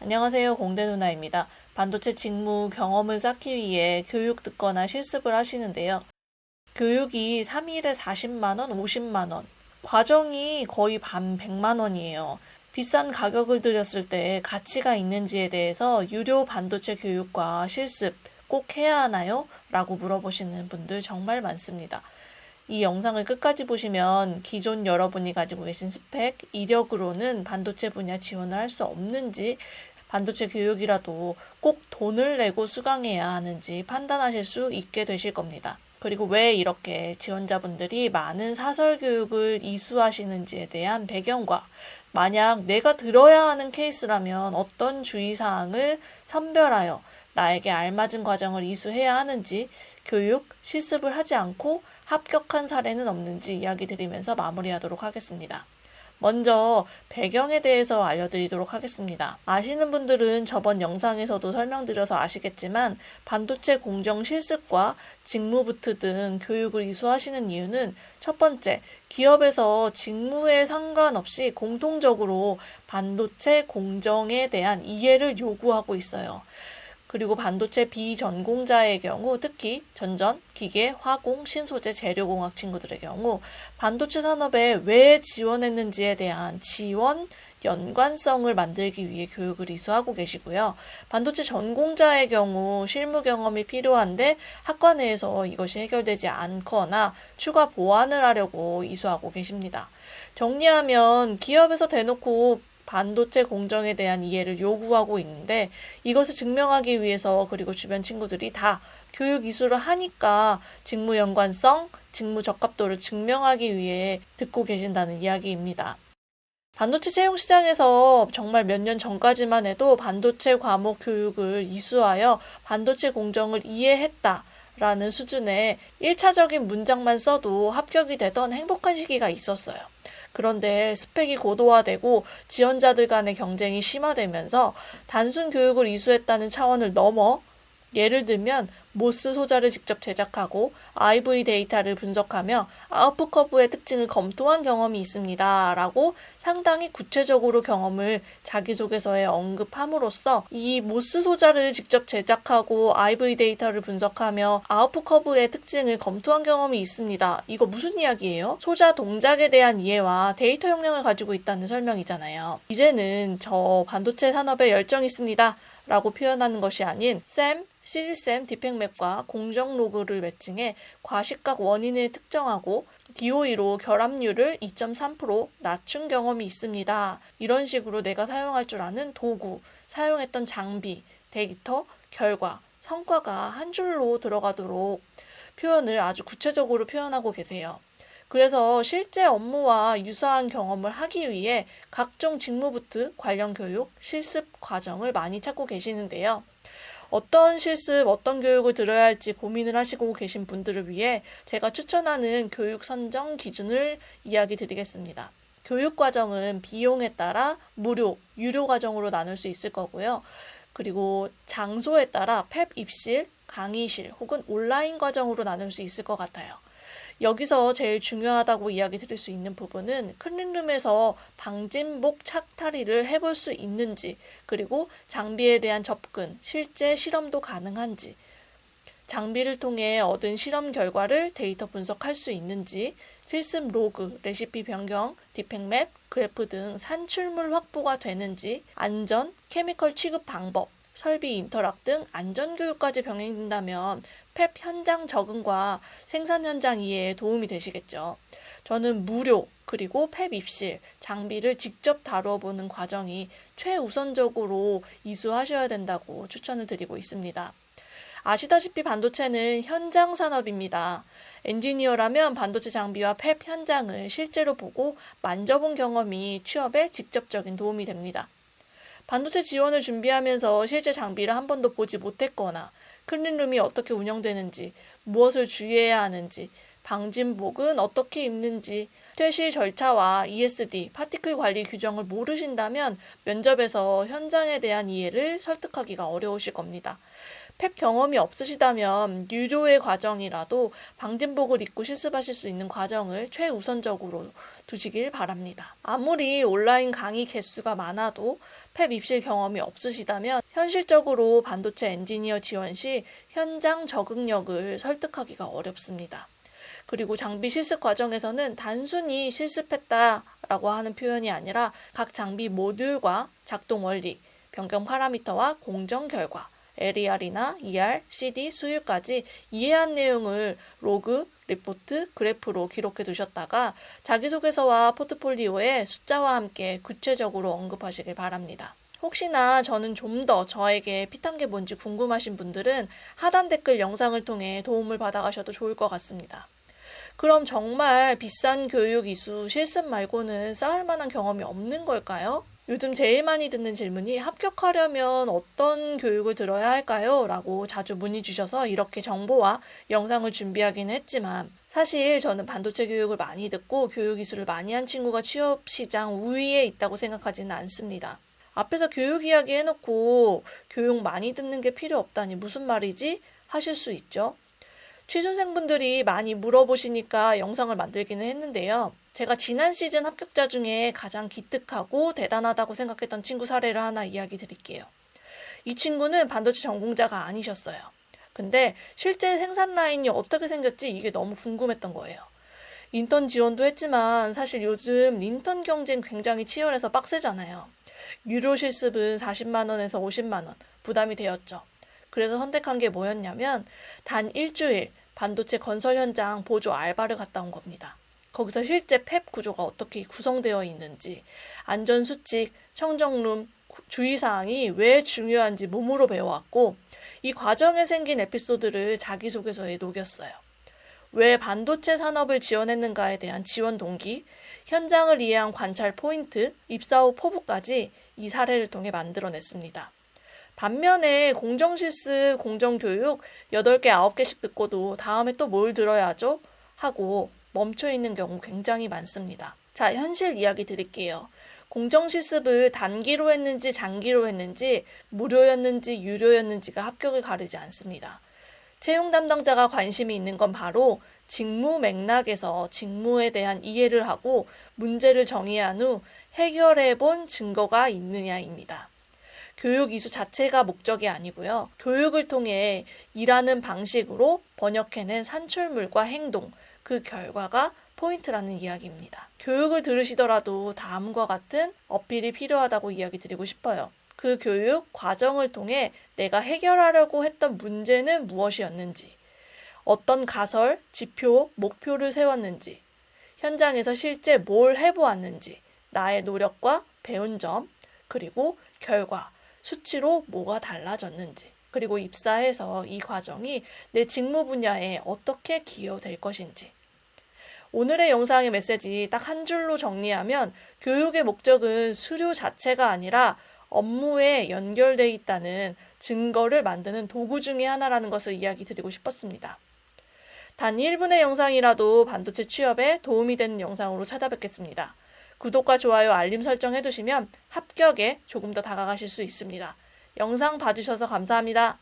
안녕하세요. 공대 누나입니다. 반도체 직무 경험을 쌓기 위해 교육 듣거나 실습을 하시는데요. 교육이 3일에 40만 원, 50만 원. 과정이 거의 반 100만 원이에요. 비싼 가격을 들였을 때 가치가 있는지에 대해서 유료 반도체 교육과 실습 꼭 해야 하나요? 라고 물어보시는 분들 정말 많습니다. 이 영상을 끝까지 보시면 기존 여러분이 가지고 계신 스펙, 이력으로는 반도체 분야 지원을 할 수 없는지, 반도체 교육이라도 꼭 돈을 내고 수강해야 하는지 판단하실 수 있게 되실 겁니다. 그리고 왜 이렇게 지원자분들이 많은 사설 교육을 이수하시는지에 대한 배경과 만약 내가 들어야 하는 케이스라면 어떤 주의사항을 선별하여 나에게 알맞은 과정을 이수해야 하는지 교육, 실습을 하지 않고 합격한 사례는 없는지 이야기 드리면서 마무리하도록 하겠습니다. 먼저 배경에 대해서 알려드리도록 하겠습니다. 아시는 분들은 저번 영상에서도 설명드려서 아시겠지만 반도체 공정 실습과 직무부트 등 교육을 이수하시는 이유는 첫 번째, 기업에서 직무에 상관없이 공통적으로 반도체 공정에 대한 이해를 요구하고 있어요. 그리고 반도체 비전공자의 경우 특히 전전, 기계, 화공, 신소재, 재료공학 친구들의 경우 반도체 산업에 왜 지원했는지에 대한 지원, 연관성을 만들기 위해 교육을 이수하고 계시고요. 반도체 전공자의 경우 실무 경험이 필요한데 학과 내에서 이것이 해결되지 않거나 추가 보완을 하려고 이수하고 계십니다. 정리하면 기업에서 대놓고 반도체 공정에 대한 이해를 요구하고 있는데 이것을 증명하기 위해서 그리고 주변 친구들이 다 교육 이수를 하니까 직무 연관성, 직무 적합도를 증명하기 위해 듣고 계신다는 이야기입니다. 반도체 채용 시장에서 정말 몇 년 전까지만 해도 반도체 과목 교육을 이수하여 반도체 공정을 이해했다라는 수준의 1차적인 문장만 써도 합격이 되던 행복한 시기가 있었어요. 그런데 스펙이 고도화되고 지원자들 간의 경쟁이 심화되면서 단순 교육을 이수했다는 차원을 넘어 예를 들면 모스 소자를 직접 제작하고 IV 데이터를 분석하며 아웃풋 커브의 특징을 검토한 경험이 있습니다. 라고 상당히 구체적으로 경험을 자기소개서에 언급함으로써 이 모스 소자를 직접 제작하고 IV 데이터를 분석하며 아웃풋 커브의 특징을 검토한 경험이 있습니다. 이거 무슨 이야기예요? 소자 동작에 대한 이해와 데이터 역량을 가지고 있다는 설명이잖아요. 이제는 저 반도체 산업에 열정이 있습니다. 라고 표현하는 것이 아닌 샘, CG샘, 디펙맵과 공정 로그를 매칭해 과식각 원인을 특정하고 DOE로 결합률을 2.3% 낮춘 경험이 있습니다. 이런 식으로 내가 사용할 줄 아는 도구, 사용했던 장비, 데이터, 결과, 성과가 한 줄로 들어가도록 표현을 아주 구체적으로 표현하고 계세요. 그래서 실제 업무와 유사한 경험을 하기 위해 각종 직무부트 관련 교육, 실습 과정을 많이 찾고 계시는데요. 어떤 실습, 어떤 교육을 들어야 할지 고민을 하시고 계신 분들을 위해 제가 추천하는 교육 선정 기준을 이야기 드리겠습니다. 교육 과정은 비용에 따라 무료, 유료 과정으로 나눌 수 있을 거고요. 그리고 장소에 따라 팹 입실, 강의실 혹은 온라인 과정으로 나눌 수 있을 것 같아요. 여기서 제일 중요하다고 이야기 드릴 수 있는 부분은 클린룸에서 방진복 착탈의를 해볼 수 있는지, 그리고 장비에 대한 접근, 실제 실험도 가능한지, 장비를 통해 얻은 실험 결과를 데이터 분석할 수 있는지, 실습 로그, 레시피 변경, 디펙맵, 그래프 등 산출물 확보가 되는지, 안전, 케미컬 취급 방법, 설비 인터락 등 안전교육까지 병행된다면 팹 현장 적응과 생산 현장 이해에 도움이 되시겠죠. 저는 무료 그리고 팹 입실, 장비를 직접 다뤄보는 과정이 최우선적으로 이수하셔야 된다고 추천을 드리고 있습니다. 아시다시피 반도체는 현장 산업입니다. 엔지니어라면 반도체 장비와 팹 현장을 실제로 보고 만져본 경험이 취업에 직접적인 도움이 됩니다. 반도체 지원을 준비하면서 실제 장비를 한 번도 보지 못했거나 클린룸이 어떻게 운영되는지, 무엇을 주의해야 하는지, 방진복은 어떻게 입는지, 퇴실 절차와 ESD, 파티클 관리 규정을 모르신다면 면접에서 현장에 대한 이해를 설득하기가 어려우실 겁니다. 펩 경험이 없으시다면 유료의 과정이라도 방진복을 입고 실습하실 수 있는 과정을 최우선적으로 두시길 바랍니다. 아무리 온라인 강의 개수가 많아도 펩 입실 경험이 없으시다면 현실적으로 반도체 엔지니어 지원 시 현장 적응력을 설득하기가 어렵습니다. 그리고 장비 실습 과정에서는 단순히 실습했다라고 하는 표현이 아니라 각 장비 모듈과 작동 원리, 변경 파라미터와 공정 결과, LER이나 ER, CD, 수율까지 이해한 내용을 로그, 리포트, 그래프로 기록해 두셨다가 자기소개서와 포트폴리오에 숫자와 함께 구체적으로 언급하시길 바랍니다. 혹시나 저는 좀 더 저에게 핏한 게 뭔지 궁금하신 분들은 하단 댓글 영상을 통해 도움을 받아가셔도 좋을 것 같습니다. 그럼 정말 비싼 교육 이수 실습 말고는 쌓을 만한 경험이 없는 걸까요? 요즘 제일 많이 듣는 질문이 합격하려면 어떤 교육을 들어야 할까요? 라고 자주 문의 주셔서 이렇게 정보와 영상을 준비하기는 했지만 사실 저는 반도체 교육을 많이 듣고 교육 이수를 많이 한 친구가 취업 시장 우위에 있다고 생각하지는 않습니다. 앞에서 교육 이야기 해놓고 교육 많이 듣는 게 필요 없다니 무슨 말이지? 하실 수 있죠. 취준생분들이 많이 물어보시니까 영상을 만들기는 했는데요. 제가 지난 시즌 합격자 중에 가장 기특하고 대단하다고 생각했던 친구 사례를 하나 이야기 드릴게요. 이 친구는 반도체 전공자가 아니셨어요. 근데 실제 생산 라인이 어떻게 생겼지 이게 너무 궁금했던 거예요. 인턴 지원도 했지만 사실 요즘 인턴 경쟁 굉장히 치열해서 빡세잖아요. 유료 실습은 40만 원에서 50만 원 부담이 되었죠. 그래서 선택한 게 뭐였냐면 단 일주일 반도체 건설 현장 보조 알바를 갔다 온 겁니다. 거기서 실제 펩 구조가 어떻게 구성되어 있는지, 안전수칙, 청정룸, 주의사항이 왜 중요한지 몸으로 배워왔고 이 과정에 생긴 에피소드를 자기소개서에 녹였어요. 왜 반도체 산업을 지원했는가에 대한 지원 동기, 현장을 이해한 관찰 포인트, 입사 후 포부까지 이 사례를 통해 만들어냈습니다. 반면에 공정실습, 공정교육 8개, 9개씩 듣고도 다음에 또 뭘 들어야 하죠? 하고 멈춰있는 경우 굉장히 많습니다. 자, 현실 이야기 드릴게요. 공정실습을 단기로 했는지 장기로 했는지 무료였는지 유료였는지가 합격을 가리지 않습니다. 채용 담당자가 관심이 있는 건 바로 직무 맥락에서 직무에 대한 이해를 하고 문제를 정의한 후 해결해 본 증거가 있느냐입니다. 교육 이수 자체가 목적이 아니고요. 교육을 통해 일하는 방식으로 번역해낸 산출물과 행동, 그 결과가 포인트라는 이야기입니다. 교육을 들으시더라도 다음과 같은 어필이 필요하다고 이야기 드리고 싶어요. 그 교육 과정을 통해 내가 해결하려고 했던 문제는 무엇이었는지, 어떤 가설, 지표, 목표를 세웠는지, 현장에서 실제 뭘 해보았는지, 나의 노력과 배운 점, 그리고 결과, 수치로 뭐가 달라졌는지, 그리고 입사해서 이 과정이 내 직무 분야에 어떻게 기여될 것인지. 오늘의 영상의 메시지 딱 한 줄로 정리하면 교육의 목적은 수료 자체가 아니라 업무에 연결되어 있다는 증거를 만드는 도구 중에 하나라는 것을 이야기 드리고 싶었습니다. 단 1분의 영상이라도 반도체 취업에 도움이 되는 영상으로 찾아뵙겠습니다. 구독과 좋아요, 알림 설정 해두시면 합격에 조금 더 다가가실 수 있습니다. 영상 봐주셔서 감사합니다.